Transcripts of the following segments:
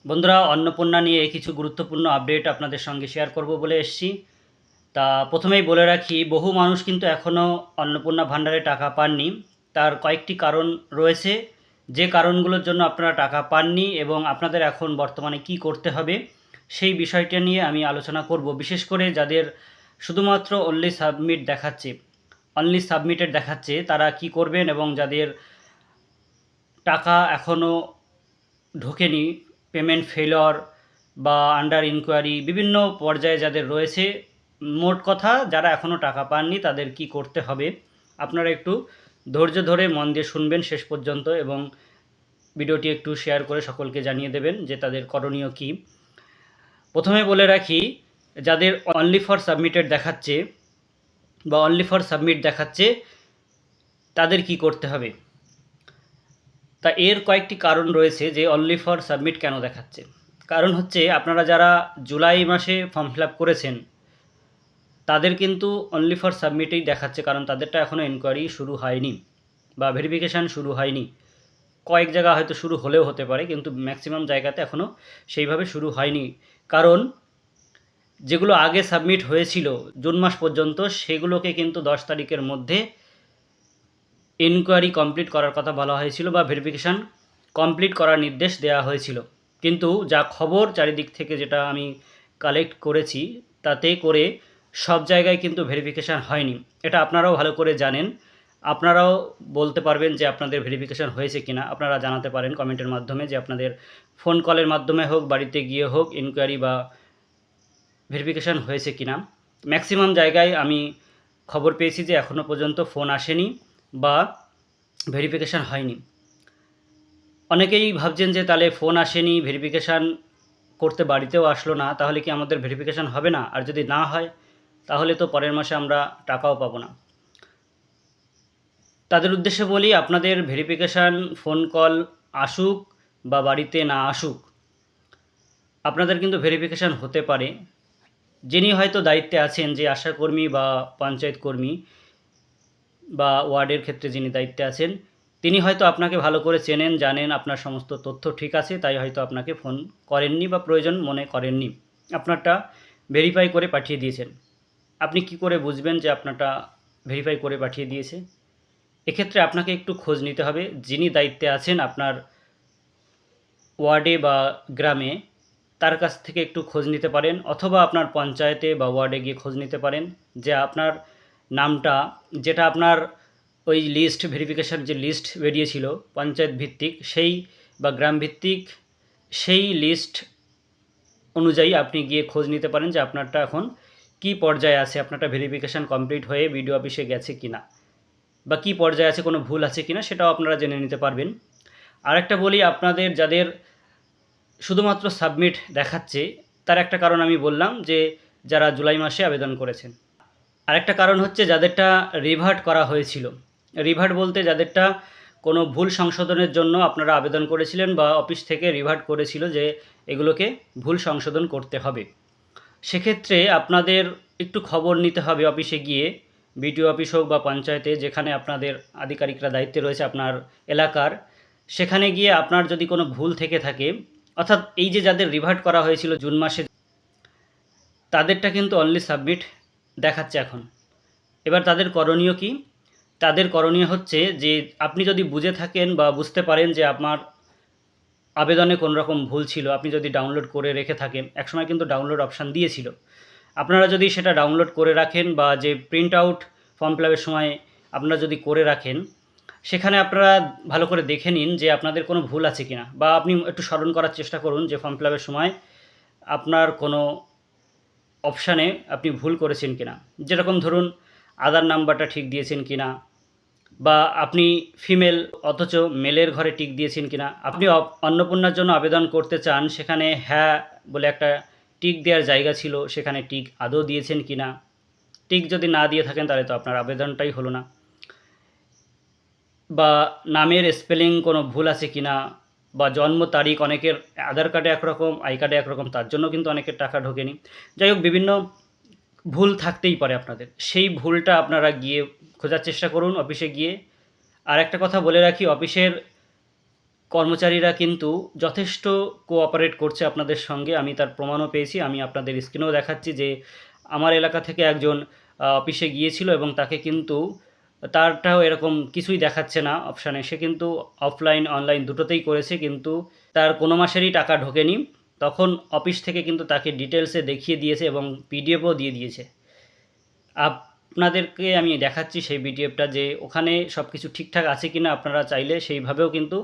বন্ধুরা, অন্নপূর্ণা নিয়ে কিছু গুরুত্বপূর্ণ আপডেট আপনাদের সঙ্গে শেয়ার করব বলে এসেছি। তা প্রথমেই বলে রাখি, বহু মানুষ কিন্তু এখনও অন্নপূর্ণা ভাণ্ডারে টাকা পাননি। তার কয়েকটি কারণ রয়েছে, যে কারণগুলোর জন্য আপনারা টাকা পাননি এবং আপনাদের এখন বর্তমানে কি করতে হবে সেই বিষয়টা নিয়ে আমি আলোচনা করব। বিশেষ করে যাদের শুধুমাত্র অনলি সাবমিটেড দেখাচ্ছে তারা কি করবেন, এবং যাদের টাকা এখনও ঢোকেনি, পেমেন্ট ফেলর বা আন্ডার ইনকোয়ারি বিভিন্ন পর্যায়ে যাদের রয়েছে, মোট কথা যারা এখনও টাকা পাননি তাদের কি করতে হবে। আপনারা একটু ধৈর্য ধরে মন দিয়ে শুনবেন শেষ পর্যন্ত এবং ভিডিওটি একটু শেয়ার করে সকলকে জানিয়ে দেবেন যে তাদের করণীয় কী। প্রথমে বলে রাখি, যাদের অনলি ফর সাবমিটেড দেখাচ্ছে বা অনলি ফর সাবমিট দেখাচ্ছে তাদের কি করতে হবে। তা এর কয়েকটি কারণ রয়েছে যে অনলি ফর সাবমিট কেন দেখাচ্ছে। কারণ হচ্ছে, আপনারা যারা জুলাই মাসে ফর্ম ফিল আপ করেছেন তাদের কিন্তু অনলি ফর সাবমিটেই দেখাচ্ছে, কারণ তাদেরটা এখনও এনকোয়ারি শুরু হয়নি বা ভেরিফিকেশান শুরু হয়নি। কয়েক জায়গা হয়তো শুরু হলেও হতে পারে, কিন্তু ম্যাক্সিমাম জায়গাতে এখনও সেইভাবে শুরু হয়নি। কারণ যেগুলো আগে সাবমিট হয়েছিল জুন মাস পর্যন্ত, সেগুলোকে কিন্তু 10 তারিখের মধ্যে ইনকোয়ারি কমপ্লিট করার কথা বলা হয়েছিল বা ভেরিফিকেশান কমপ্লিট করার নির্দেশ দেওয়া হয়েছিল। কিন্তু যা খবর চারিদিক থেকে যেটা আমি কালেক্ট করেছি, তাতে করে সব জায়গায় কিন্তু ভেরিফিকেশান হয়নি। এটা আপনারাও ভালো করে জানেন। আপনারাও বলতে পারবেন যে আপনাদের ভেরিফিকেশান হয়েছে কিনা। আপনারা জানাতে পারেন কমেন্টের মাধ্যমে যে আপনাদের ফোন কলের মাধ্যমে হোক, বাড়িতে গিয়ে হোক, ইনকোয়ারি বা ভেরিফিকেশান হয়েছে কিনা। ম্যাক্সিমাম জায়গায় আমি খবর পেয়েছি যে এখনও পর্যন্ত ফোন আসেনি বা ভেরিফিকেশান হয়নি। অনেকেই ভাবছেন যে তাহলে ফোন আসেনি, ভেরিফিকেশান করতে বাড়িতেও আসলো না, তাহলে কি আমাদের ভেরিফিকেশান হবে না? আর যদি না হয় তাহলে তো পরের মাসে আমরা টাকাও পাবো না। তাদের উদ্দেশ্যে বলি, আপনাদের ভেরিফিকেশান ফোন কল আসুক বা বাড়িতে না আসুক, আপনাদের কিন্তু ভেরিফিকেশান হতে পারে। যিনি হয়তো দায়িত্বে আছেন, যে আশাকর্মী বা পঞ্চায়েত কর্মী বা ওয়ার্ডের ক্ষেত্রে যিনি দায়িত্বে আছেন, তিনি হয়তো আপনাকে ভালো করে চেনেন, জানেন আপনার সমস্ত তথ্য ঠিক আছে, তাই হয়তো আপনাকে ফোন করেননি বা প্রয়োজন মনে করেননি, আপনারটা ভেরিফাই করে পাঠিয়ে দিয়েছেন। আপনি কি করে বুঝবেন যে আপনারটা ভেরিফাই করে পাঠিয়ে দিয়েছে? এক্ষেত্রে আপনাকে একটু খোঁজ নিতে হবে। যিনি দায়িত্বে আছেন আপনার ওয়ার্ডে বা গ্রামে, তার কাছ থেকে একটু খোঁজ নিতে পারেন, অথবা আপনার পঞ্চায়েতে বা ওয়ার্ডে গিয়ে খোঁজ নিতে পারেন যে আপনার নামটা, যেটা আপনার ওই লিস্ট ভেরিফিকেশান যে লিস্ট বেরিয়েছিল পঞ্চায়েত ভিত্তিক সেই বা গ্রাম ভিত্তিক, সেই লিস্ট অনুযায়ী আপনি গিয়ে খোঁজ নিতে পারেন যে আপনারটা এখন কি পর্যায়ে আছে, আপনারটা ভেরিফিকেশান কমপ্লিট হয়ে বিডিও অফিসে গেছে কিনা বা কি পর্যায়ে আছে, কোনো ভুল আছে কিনা, সেটাও আপনারা জেনে নিতে পারবেন। আরেকটা বলি, আপনাদের যাদের শুধুমাত্র সাবমিট দেখাচ্ছে তার একটা কারণ আমি বললাম, যে যারা জুলাই মাসে আবেদন করেছেন। আরেকটা কারণ হচ্ছে যাদেরটা রিভার্ট করা হয়েছিল। রিভার্ট বলতে যাদেরটা কোনো ভুল সংশোধনের জন্য আপনারা আবেদন করেছিলেন বা অফিস থেকে রিভার্ট করেছিল যে এগুলোকে ভুল সংশোধন করতে হবে। সেক্ষেত্রে আপনাদের একটু খবর নিতে হবে অফিসে গিয়ে, বিডিও অফিস হোক বা পঞ্চায়েতে, যেখানে আপনাদের আধিকারিকরা দায়িত্বে রয়েছে আপনার এলাকার, সেখানে গিয়ে আপনার যদি কোনো ভুল থেকে থাকে, অর্থাৎ এই যে যাদের রিভার্ট করা হয়েছিল জুন মাসে, তাদেরটা কিন্তু অনলি সাবমিট দেখাচ্ছে এখন। এবার তাদের করণীয় কি? তাদের করণীয় হচ্ছে যে আপনি যদি বুঝে থাকেন বা বুঝতে পারেন যে আপনার আবেদনে কোনো রকম ভুল ছিল, আপনি যদি ডাউনলোড করে রেখে থাকেন, একসময় কিন্তু ডাউনলোড অপশান দিয়েছিল, আপনারা যদি সেটা ডাউনলোড করে রাখেন বা যে প্রিন্ট আউট ফর্ম ফিল আপের সময় আপনারা যদি করে রাখেন, সেখানে আপনারা ভালো করে দেখে নিন যে আপনাদের কোনো ভুল আছে কিনা, বা আপনি একটু স্মরণ করার চেষ্টা করুন যে ফর্ম ফিল আপের সময় আপনার কোনো অপশানে আপনি ভুল করেছেন কিনা। যেরকম ধরুন, আধার নাম্বারটা ঠিক দিয়েছেন কিনা, বা আপনি ফিমেল অথচ মেলের ঘরে টিক দিয়েছেন কিনা। আপনি অন্নপূর্ণার জন্য আবেদন করতে চান, সেখানে হ্যাঁ বলে একটা টিক দেওয়ার জায়গা ছিল, সেখানে টিক আদৌ দিয়েছেন কিনা। টিক যদি না দিয়ে থাকেন তাহলে তো আপনার আবেদনটাই হলো না। বা নামের স্পেলিং কোনো ভুল আছে কিনা, বা জন্ম তারিখ, অনেকের আধার কার্ডে একরকম, আই কার্ডে একরকম, তার জন্য কিন্তু অনেকের টাকা ঢোকেনি। যাই হোক, বিভিন্ন ভুল থাকতেই পারে আপনাদের, সেই ভুলটা আপনারা গিয়ে খোঁজার চেষ্টা করুন অফিসে গিয়ে। আর একটা কথা বলে রাখি, অফিসের কর্মচারীরা কিন্তু যথেষ্ট কোঅপারেট করছে আপনাদের সঙ্গে। আমি তার প্রমাণও পেয়েছি। আমি আপনাদের স্ক্রিনেও দেখাচ্ছি যে আমার এলাকা থেকে একজন অফিসে গিয়েছিল এবং তাকে কিন্তু তারটাও এরকম কিছুই দেখাচ্ছে না অপশানে। সে কিন্তু অফলাইন, অনলাইন দুটোতেই করেছে, কিন্তু তার কোনো মাসেরই টাকা ঢোকেনি। তখন অফিস থেকে কিন্তু তাকে ডিটেলসে দেখিয়ে দিয়েছে এবং পিডিএফও দিয়ে দিয়েছে। আপনাদেরকে আমি দেখাচ্ছি সেই পিডিএফটা, যে ওখানে সব কিছু ঠিকঠাক আছে কিনা। আপনারা চাইলে সেইভাবেও কিন্তু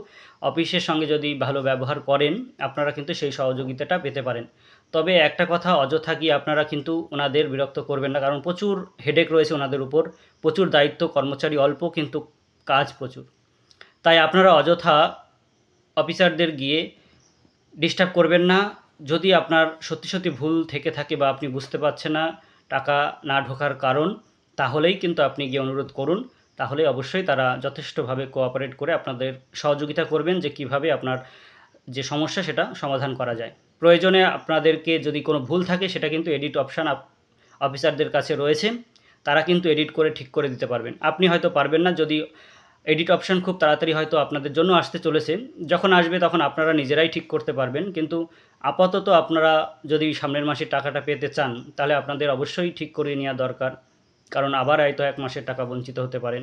অফিসের সঙ্গে যদি ভালো ব্যবহার করেন, আপনারা কিন্তু সেই সহযোগিতাটা পেতে পারেন। তবে একটা কথা, অযথা গিয়ে আপনারা কিন্তু ওনাদের বিরক্ত করবেন না, কারণ প্রচুর হেডেক রয়েছে ওনাদের উপর, প্রচুর দায়িত্ব, কর্মচারী অল্প কিন্তু কাজ প্রচুর। তাই আপনারা অযথা অফিসারদের গিয়ে ডিস্টার্ব করবেন না। যদি আপনার সত্যি সত্যি ভুল থেকে থাকে বা আপনি বুঝতে পারছেন না টাকা না ঢোকার কারণ, তাহলেই কিন্তু আপনি গিয়ে অনুরোধ করুন। তাহলে অবশ্যই তারা যথেষ্টভাবে কোঅপারেট করে আপনাদের সহযোগিতা করবেন যে কিভাবে আপনার যে সমস্যা সেটা সমাধান করা যায়। প্রয়োজনে আপনাদেরকে যদি কোনো ভুল থাকে, সেটা কিন্তু এডিট অপশান অফিসারদের কাছে রয়েছে, তারা কিন্তু এডিট করে ঠিক করে দিতে পারবেন। আপনি হয়তো পারবেন না, যদি এডিট অপশান খুব তাড়াতাড়ি হয়তো আপনাদের জন্য আসতে চলেছে, যখন আসবে তখন আপনারা নিজেরাই ঠিক করতে পারবেন। কিন্তু আপাতত আপনারা যদি সামনের মাসে টাকাটা পেতে চান, তাহলে আপনাদের অবশ্যই ঠিক করে নেওয়া দরকার, কারণ আবার হয়তো 1 মাসের টাকা বঞ্চিত হতে পারেন।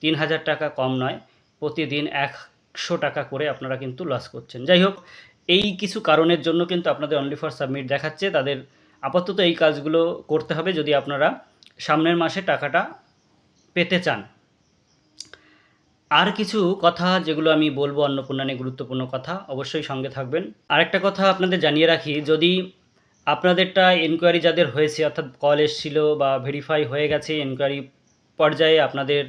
3000 টাকা কম নয়, প্রতিদিন 100 টাকা করে আপনারা কিন্তু লস করছেন। যাই হোক, এই কিছু কারণের জন্য কিন্তু আপনাদের অনলি ফর সাবমিট দেখাচ্ছে। তাদের আপাতত এই কাজগুলো করতে হবে যদি আপনারা সামনের মাসে টাকাটা পেতে চান। আর কিছু কথা যেগুলো আমি বলবো অন্নপূর্ণা নিয়ে, গুরুত্বপূর্ণ কথা, অবশ্যই সঙ্গে থাকবেন। আরেকটা কথা আপনাদের জানিয়ে রাখি, যদি আপনাদেরটা এনকোয়ারি যাদের হয়েছে, অর্থাৎ কল এসেছিল বা ভেরিফাই হয়ে গেছে এনকোয়ারি পর্যায়ে, আপনাদের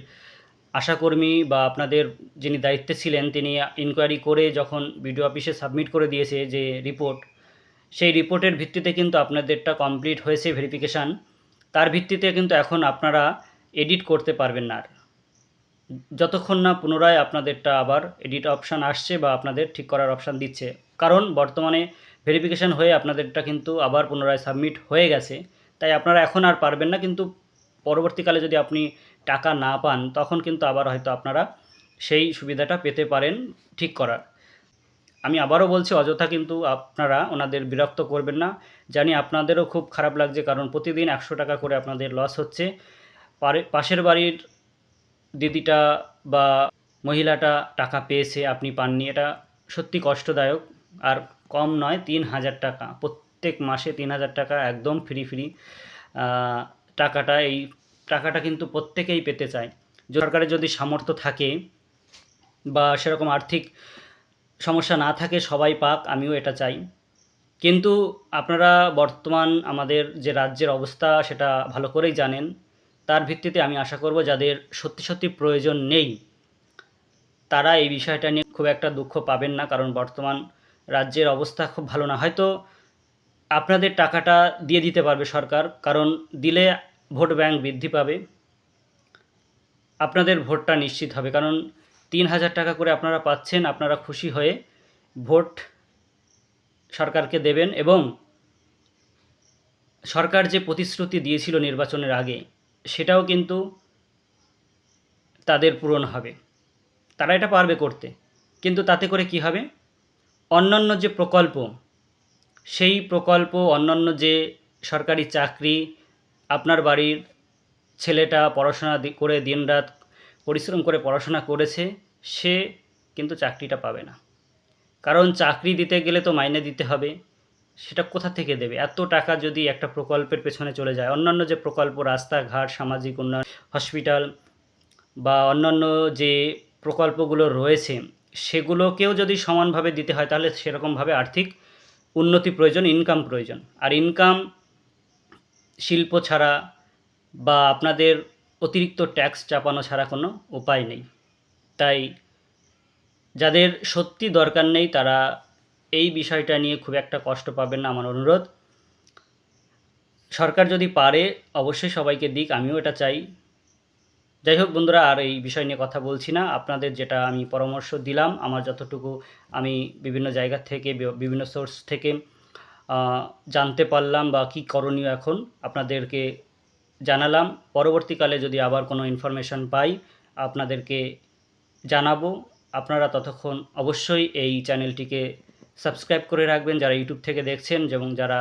আশাকর্মী বা আপনাদের যিনি দায়িত্বে ছিলেন তিনি ইনকোয়ারি করে যখন বিডিও অফিসে সাবমিট করে দিয়েছে যে রিপোর্ট, সেই রিপোর্টের ভিত্তিতে কিন্তু আপনাদেরটা কমপ্লিট হয়েছে ভেরিফিকেশান। তার ভিত্তিতে কিন্তু এখন আপনারা এডিট করতে পারবেন না আর, যতক্ষণ না পুনরায় আপনাদেরটা আবার এডিট অপশান আসছে বা আপনাদের ঠিক করার অপশান দিচ্ছে। কারণ বর্তমানে ভেরিফিকেশান হয়ে আপনাদেরটা কিন্তু আবার পুনরায় সাবমিট হয়ে গেছে, তাই আপনারা এখন আর পারবেন না। কিন্তু পরবর্তীকালে যদি আপনি টাকা না পান, তখন কিন্তু আবার হয়তো আপনারা সেই সুবিধাটা পেতে পারেন ঠিক করার। আমি আবারও বলছি, অযথা কিন্তু আপনারা ওনাদের বিরক্ত করবেন না। জানি আপনাদেরও খুব খারাপ লাগছে, কারণ প্রতিদিন 100 টাকা করে আপনাদের লস হচ্ছে। পাশের বাড়ির দিদিটা বা মহিলাটা টাকা পেয়েছে, আপনি পাননি, এটা সত্যি কষ্টদায়ক। আর কম নয়, 3000 টাকা প্রত্যেক মাসে, 3000 টাকা একদম ফ্রি টাকাটা। এই টাকাটা কিন্তু প্রত্যেকেই পেতে চায়। সরকারের যদি সামর্থ্য থাকে বা সেরকম আর্থিক সমস্যা না থাকে, সবাই পাক, আমিও এটা চাই। কিন্তু আপনারা বর্তমান আমাদের যে রাজ্যের অবস্থা সেটা ভালো করেই জানেন। তার ভিত্তিতে আমি আশা করব যাদের সত্যি সত্যি প্রয়োজন নেই, তারা এই বিষয়টা নিয়ে খুব একটা দুঃখ পাবেন না, কারণ বর্তমান রাজ্যের অবস্থা খুব ভালো না। হয়তো আপনাদের টাকাটা দিয়ে দিতে পারবে সরকার, কারণ দিলে ভোট ব্যাংক বৃদ্ধি পাবে, আপনাদের ভোটটা নিশ্চিত হবে। কারণ 3000 টাকা করে আপনারা পাচ্ছেন, আপনারা খুশি হয়ে ভোট সরকারকে দেবেন এবং সরকার যে প্রতিশ্রুতি দিয়েছিল নির্বাচনের আগে, সেটাও কিন্তু তাদের পূরণ হবে। তারা এটা পারবে করতে। কিন্তু তাতে করে কি হবে, অন্যান্য যে প্রকল্প, সেই প্রকল্প, অন্যান্য যে সরকারি চাকরি, আপনার বাড়ির ছেলেটা পড়াশোনা করে দিনরাত পরিশ্রম করে পড়াশোনা করেছে, সে কিন্তু চাকরিটা পাবে না। কারণ চাকরি দিতে গেলে তো মাইনে দিতে হবে, সেটা কোথা থেকে দেবে? এত টাকা যদি একটা প্রকল্পের পেছনে চলে যায়, অন্যান্য যে প্রকল্প, রাস্তাঘাট, সামাজিক উন্নয়ন, হসপিটাল বা অন্যান্য যে প্রকল্পগুলো রয়েছে, সেগুলোকেও যদি সমানভাবে দিতে হয়, তাহলে সেরকমভাবে আর্থিক উন্নতি প্রয়োজন, ইনকাম প্রয়োজন। আর ইনকাম শিল্প ছাড়া বা আপনাদের অতিরিক্ত ট্যাক্স চাপানো ছাড়া কোনো উপায় নেই। তাই যাদের সত্যি দরকার নেই, তারা এই বিষয়টা নিয়ে খুব একটা কষ্ট পাবেন না, আমার অনুরোধ। সরকার যদি পারে অবশ্যই সবাইকে দিক, আমিও এটা চাই। যাই হোক বন্ধুরা, আর এই বিষয় নিয়ে কথা বলছি না। আপনাদের যেটা আমি পরামর্শ দিলাম, আমার যতটুকু আমি বিভিন্ন জায়গা থেকে, বিভিন্ন সোর্স থেকে জানতে পারলাম বা কী করণীয় এখন আপনাদেরকে জানালাম। পরবর্তীকালে যদি আবার কোনো ইনফরমেশন পাই, আপনাদেরকে জানাবো। আপনারা ততক্ষণ অবশ্যই এই চ্যানেলটিকে সাবস্ক্রাইব করে রাখবেন, যারা ইউটিউব থেকে দেখছেন এবং যারা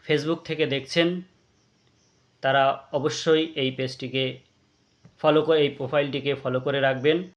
ফেসবুক থেকে দেখছেন তারা অবশ্যই এই পেজটিকে এই প্রোফাইলটিকে ফলো করে রাখবেন।